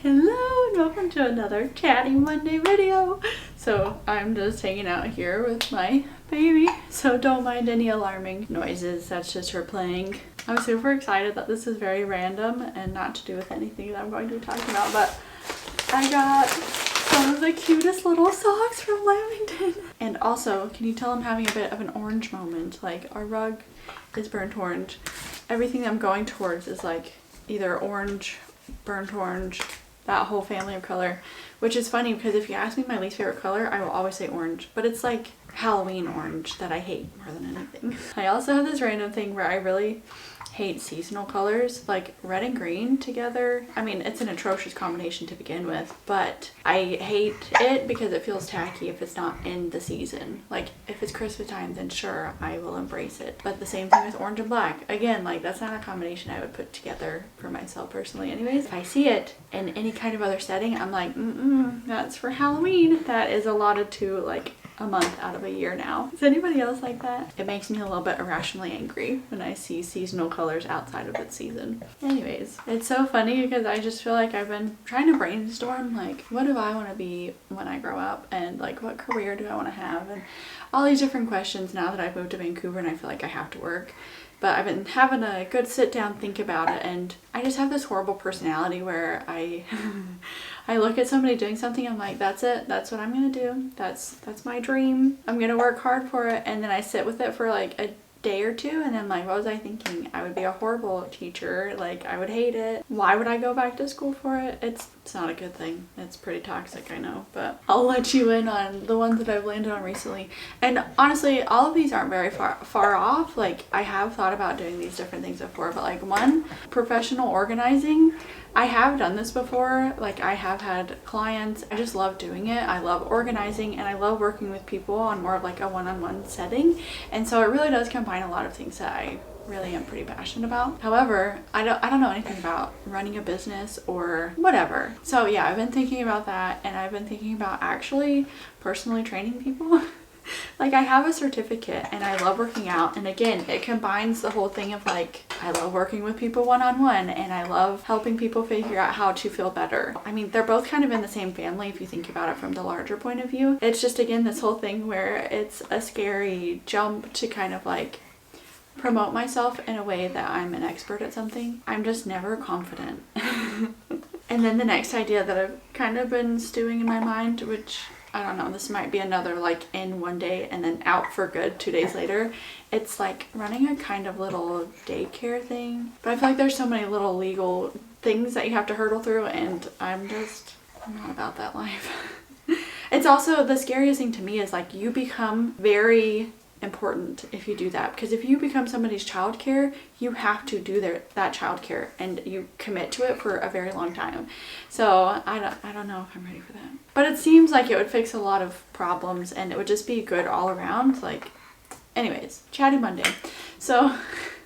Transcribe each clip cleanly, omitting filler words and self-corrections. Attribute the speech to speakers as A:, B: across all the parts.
A: Hello and welcome to another Chatty Monday video. So I'm just hanging out here with my baby, so don't mind any alarming noises. That's just her playing. I'm super excited that this is very random and not to do with anything that I'm going to be talking about, but I got some of the cutest little socks from Lamington. And also, can you tell I'm having a bit of an orange moment? Like, our rug is burnt orange. Everything I'm going towards is like either orange, burnt orange, that whole family of color, which is funny because if you ask me my least favorite color, I will always say orange, but it's like Halloween orange that I hate more than anything. I also have this random thing where I really hate seasonal colors, like red and green together. I mean, it's an atrocious combination to begin with, but I hate it because it feels tacky if it's not in the season. Like if it's Christmas time, then sure, I will embrace it. But the same thing with orange and black. Again, like that's not a combination I would put together for myself personally anyways. If I see it in any kind of other setting, I'm like, that's for Halloween. That is allotted to like a month out of a year now. Is anybody else like that? It makes me a little bit irrationally angry when I see seasonal colors outside of its season. Anyways, it's so funny because I just feel like I've been trying to brainstorm like, what do I want to be when I grow up, and like what career do I want to have, and all these different questions now that I've moved to Vancouver and I feel like I have to work. But I've been having a good sit down think about it, and I just have this horrible personality where I look at somebody doing something, I'm like, that's it, that's what I'm gonna do, that's my dream, I'm gonna work hard for it, and then I sit with it for like a day or two and then like, what was I thinking? I would be a horrible teacher, like I would hate it. Why would I go back to school for it? It's not a good thing. It's pretty toxic, I know, but I'll let you in on the ones that I've landed on recently. And honestly, all of these aren't very far off. Like I have thought about doing these different things before, but like one, professional organizing, I have done this before. Like I have had clients. I just love doing it. I love organizing and I love working with people on more of like a one-on-one setting. And so it really does combine a lot of things that I really am pretty passionate about. However, I don't know anything about running a business or whatever. So yeah, I've been thinking about that, and I've been thinking about actually personally training people. Like I have a certificate and I love working out, and again it combines the whole thing of like I love working with people one-on-one and I love helping people figure out how to feel better. I mean, they're both kind of in the same family if you think about it from the larger point of view. It's just again this whole thing where it's a scary jump to kind of like promote myself in a way that I'm an expert at something. I'm just never confident. And then the next idea that I've kind of been stewing in my mind, which I don't know, this might be another like in one day and then out for good 2 days later. It's like running a kind of little daycare thing. But I feel like there's so many little legal things that you have to hurdle through, and I'm not about that life. It's also the scariest thing to me is like you become very important if you do that, because if you become somebody's childcare, you have to do that childcare and you commit to it for a very long time. So I don't know if I'm ready for that, but it seems like it would fix a lot of problems and it would just be good all around. Like anyways, Chatty Monday. So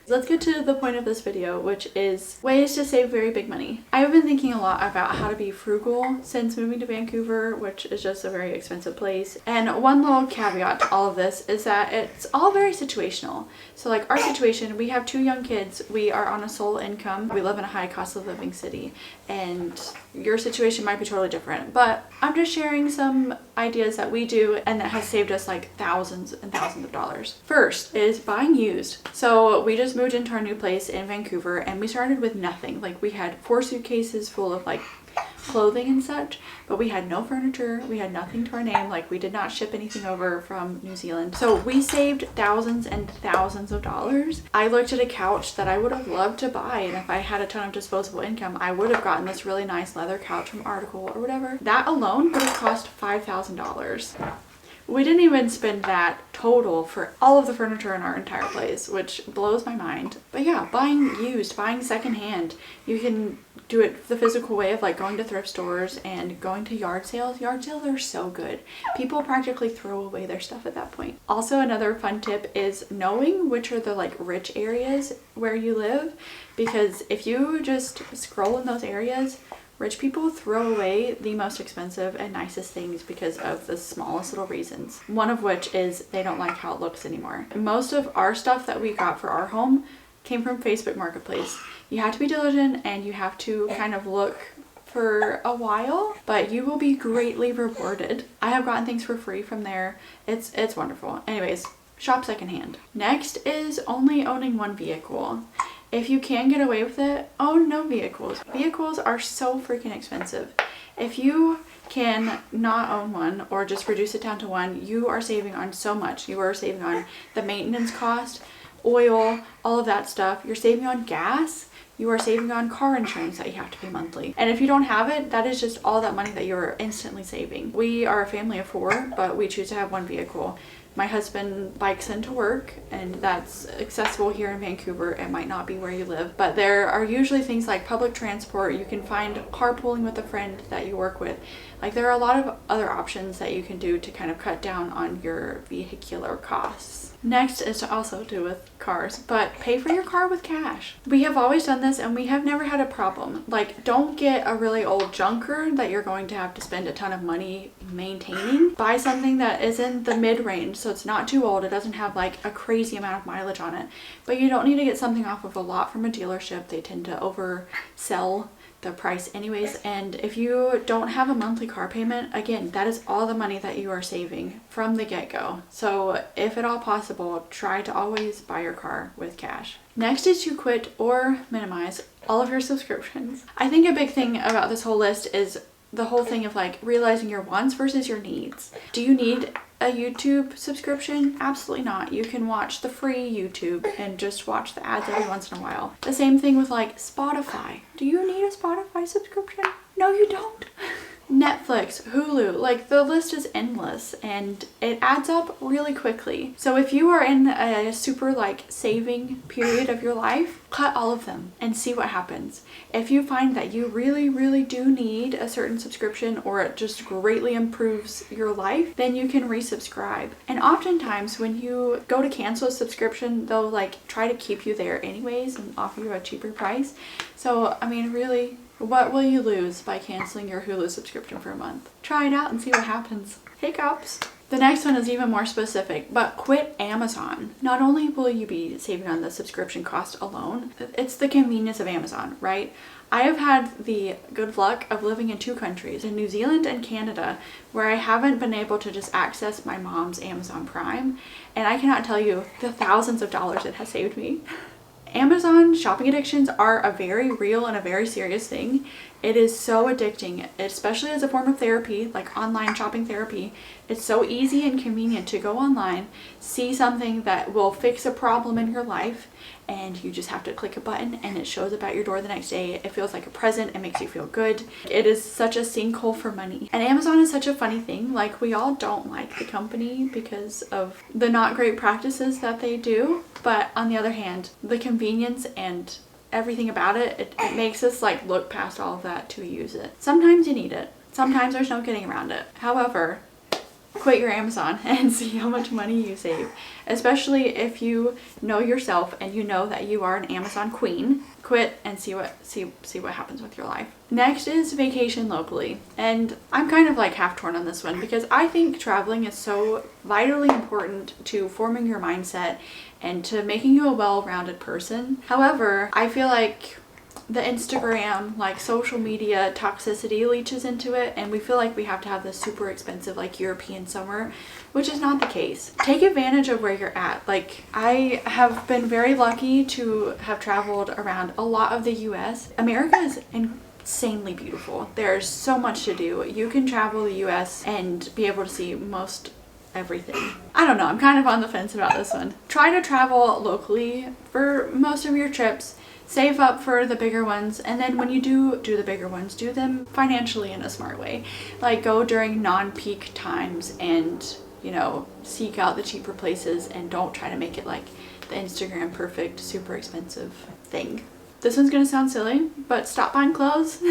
A: let's get to the point of this video, which is ways to save very big money. I've been thinking a lot about how to be frugal since moving to Vancouver, which is just a very expensive place. And one little caveat to all of this is that it's all very situational. So like our situation, we have 2 young kids, we are on a sole income, we live in a high cost of living city, and your situation might be totally different, but I'm just sharing some ideas that we do and that has saved us like thousands and thousands of dollars. First is buying used. So we just moved into our new place in Vancouver and we started with nothing. Like we had 4 suitcases full of like clothing and such, but we had no furniture, we had nothing to our name, like we did not ship anything over from New Zealand. So we saved thousands and thousands of dollars. I looked at a couch that I would have loved to buy, and if I had a ton of disposable income, I would have gotten this really nice leather couch from Article or whatever. That alone would have cost $5,000. We didn't even spend that total for all of the furniture in our entire place, which blows my mind. But yeah, buying used, buying secondhand. You can do it the physical way of like going to thrift stores and going to yard sales. Yard sales are so good. People practically throw away their stuff at that point. Also, another fun tip is knowing which are the like rich areas where you live, because if you just scroll in those areas, rich people throw away the most expensive and nicest things because of the smallest little reasons. One of which is they don't like how it looks anymore. Most of our stuff that we got for our home came from Facebook Marketplace. You have to be diligent and you have to kind of look for a while, but you will be greatly rewarded. I have gotten things for free from there. It's wonderful. Anyways, shop secondhand. Next is only owning one vehicle. If you can get away with it, own no vehicles. Vehicles are so freaking expensive. If you can not own one or just reduce it down to one, you are saving on so much. You are saving on the maintenance cost, oil, all of that stuff. You're saving on gas. You are saving on car insurance that you have to pay monthly. And if you don't have it, that is just all that money that you're instantly saving. We are a family of 4, but we choose to have one vehicle. My husband bikes into work, and that's accessible here in Vancouver. It might not be where you live, but there are usually things like public transport. You can find carpooling with a friend that you work with. Like, there are a lot of other options that you can do to kind of cut down on your vehicular costs. Next is to also do with cars, but pay for your car with cash. We have always done this and we have never had a problem. Like, don't get a really old junker that you're going to have to spend a ton of money maintaining. Buy something that is in the mid-range, so it's not too old. It doesn't have like a crazy amount of mileage on it, but you don't need to get something off of a lot from a dealership. They tend to oversell the price anyways. And if you don't have a monthly car payment, again, that is all the money that you are saving from the get-go. So if at all possible, try to always buy your car with cash. Next is to quit or minimize all of your subscriptions. I think a big thing about this whole list is the whole thing of like realizing your wants versus your needs. Do you need a YouTube subscription? Absolutely not. You can watch the free YouTube and just watch the ads every once in a while. The same thing with like Spotify. Do you need a Spotify subscription? No, you don't. Netflix, Hulu, like the list is endless and it adds up really quickly. So if you are in a super like saving period of your life, cut all of them and see what happens. If you find that you really do need a certain subscription or it just greatly improves your life, then you can resubscribe. And oftentimes when you go to cancel a subscription, they'll like try to keep you there anyways and offer you a cheaper price. So I mean, really, what will you lose by canceling your Hulu subscription for a month? Try it out and see what happens. Hiccups. The next one is even more specific, but quit Amazon. Not only will you be saving on the subscription cost alone, it's the convenience of Amazon, right? I have had the good luck of living in 2 countries, in New Zealand and Canada, where I haven't been able to just access my mom's Amazon Prime, and I cannot tell you the thousands of dollars it has saved me. Amazon shopping addictions are a very real and a very serious thing. It is so addicting, especially as a form of therapy, like online shopping therapy. It's so easy and convenient to go online, see something that will fix a problem in your life, and you just have to click a button and it shows up at your door the next day. It feels like a present. It makes you feel good. It is such a sinkhole for money. And Amazon is such a funny thing. Like, we all don't like the company because of the not great practices that they do. But on the other hand, the convenience and everything about it makes us like look past all of that to use it. Sometimes you need it. Sometimes there's no getting around it. However, quit your Amazon and see how much money you save. Especially if you know yourself and you know that you are an Amazon queen. Quit and see what happens with your life. Next is vacation locally. And I'm kind of like half torn on this one because I think traveling is so vitally important to forming your mindset and to making you a well-rounded person. However, I feel like the Instagram, like social media toxicity leaches into it, and we feel like we have to have this super expensive like European summer, which is not the case. Take advantage of where you're at. Like, I have been very lucky to have traveled around a lot of the US. America is insanely beautiful. There's so much to do. You can travel the US and be able to see most everything. I don't know, I'm kind of on the fence about this one. Try to travel locally for most of your trips. Save up for the bigger ones, and then when you do the bigger ones, do them financially in a smart way. Like, go during non-peak times and, you know, seek out the cheaper places and don't try to make it like the Instagram perfect, super expensive thing. This one's gonna sound silly, but stop buying clothes.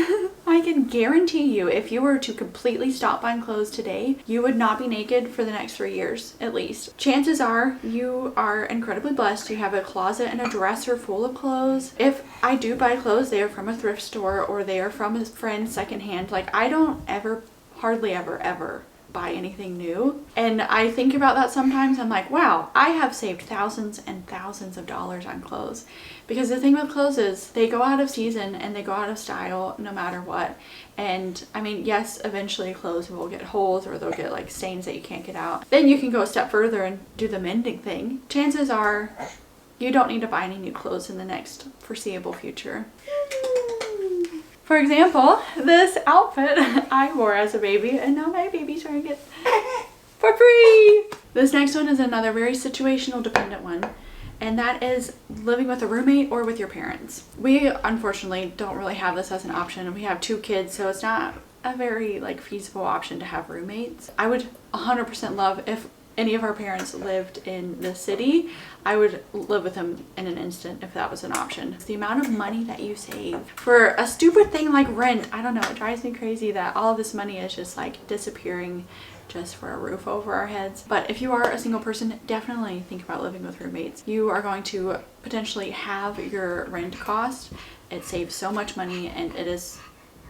A: I can guarantee you, if you were to completely stop buying clothes today, you would not be naked for the next 3 years, at least. Chances are you are incredibly blessed. You have a closet and a dresser full of clothes. If I do buy clothes, they are from a thrift store or they are from a friend secondhand. Like, I don't ever, hardly ever buy anything new. And I think about that sometimes. I'm like, wow, I have saved thousands and thousands of dollars on clothes. Because the thing with clothes is they go out of season and they go out of style no matter what. And I mean, yes, eventually clothes will get holes or they'll get like stains that you can't get out. Then you can go a step further and do the mending thing. Chances are you don't need to buy any new clothes in the next foreseeable future. For example, this outfit I wore as a baby, and now my baby's wearing it for free. This next one is another very situational dependent one, and that is living with a roommate or with your parents. We unfortunately don't really have this as an option. We have 2 kids, so it's not a very like feasible option to have roommates. I would 100% love if any of our parents lived in the city. I would live with them in an instant if that was an option. The amount of money that you save for a stupid thing like rent, I don't know, it drives me crazy that all of this money is just like disappearing just for a roof over our heads. But if you are a single person, definitely think about living with roommates. You are going to potentially have your rent cost. It saves so much money, and it is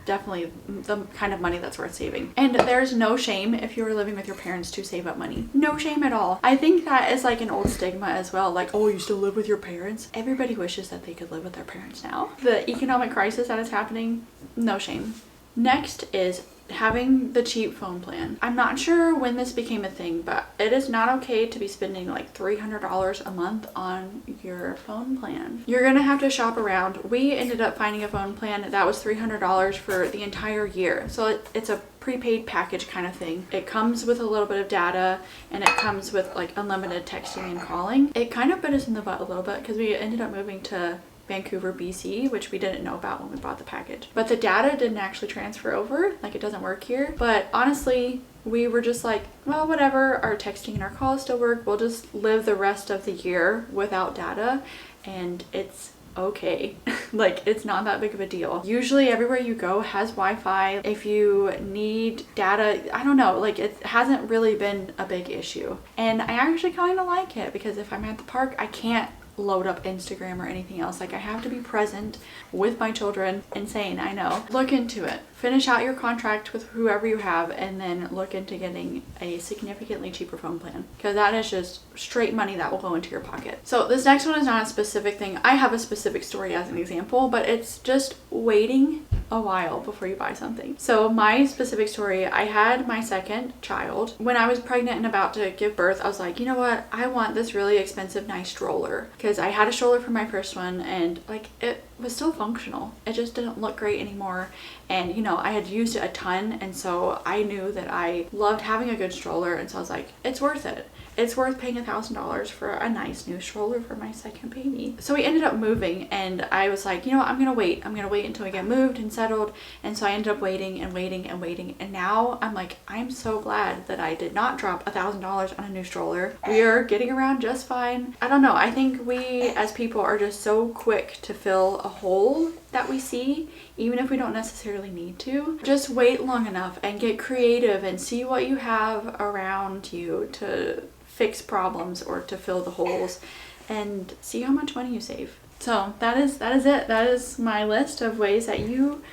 A: definitely the kind of money that's worth saving. And there's no shame if you're living with your parents to save up money. No shame at all. I think that is like an old stigma as well. Like, oh, you still live with your parents? Everybody wishes that they could live with their parents now. The economic crisis that is happening, no shame. Next is having the cheap phone plan. I'm not sure when this became a thing, but it is not okay to be spending like $300 a month on your phone plan. You're gonna have to shop around. We ended up finding a phone plan that was $300 for the entire year. So it's a prepaid package kind of thing. It comes with a little bit of data, and it comes with like unlimited texting and calling. It kind of bit us in the butt a little bit because we ended up moving to Vancouver, BC, which we didn't know about when we bought the package. But the data didn't actually transfer over, like it doesn't work here. But honestly, we were just like, well, whatever, our texting and our calls still work. We'll just live the rest of the year without data, and it's okay. Like, it's not that big of a deal. Usually everywhere you go has Wi-Fi. If you need data, I don't know, like it hasn't really been a big issue. And I actually kind of like it because if I'm at the park, I can't load up Instagram or anything else. Like, I have to be present with my children. Insane, I know. Look into it. Finish out your contract with whoever you have, and then look into getting a significantly cheaper phone plan, because that is just straight money that will go into your pocket. So this next one is not a specific thing. I have a specific story as an example, but it's just waiting a while before you buy something. So my specific story, I had my second child. When I was pregnant and about to give birth, I was like, you know what? I want this really expensive, nice stroller, because I had a stroller for my first one, and like it was still functional. It just didn't look great anymore. And you know, I had used it a ton, and so I knew that I loved having a good stroller, and so I was like, it's worth it. It's worth paying $1,000 for a nice new stroller for my second baby. So we ended up moving, and I was like, you know what, I'm gonna wait until we get moved and settled. And so I ended up waiting and waiting and waiting, and now I'm like, I'm so glad that I did not drop $1,000 on a new stroller. We are getting around just fine. I don't know, I think we as people are just so quick to fill a hole that we see, even if we don't necessarily need to. Just wait long enough and get creative and see what you have around you to fix problems or to fill the holes, and see how much money you save. So that is it. That is my list of ways that you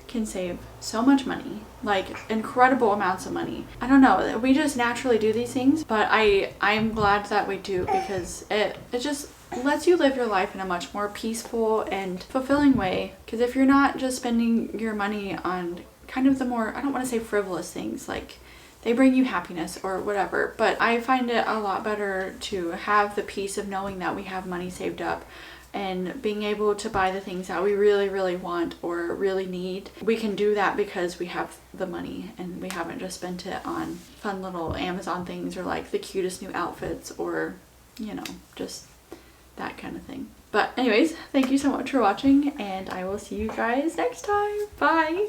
A: can save so much money, like incredible amounts of money. I don't know, we just naturally do these things, but I'm glad that we do, because it just lets you live your life in a much more peaceful and fulfilling way. Because if you're not just spending your money on kind of the more, I don't want to say frivolous things, like they bring you happiness or whatever, but I find it a lot better to have the peace of knowing that we have money saved up and being able to buy the things that we really, really want or really need. We can do that because we have the money and we haven't just spent it on fun little Amazon things or like the cutest new outfits or, you know, just that kind of thing. But anyways, thank you so much for watching, and I will see you guys next time. Bye!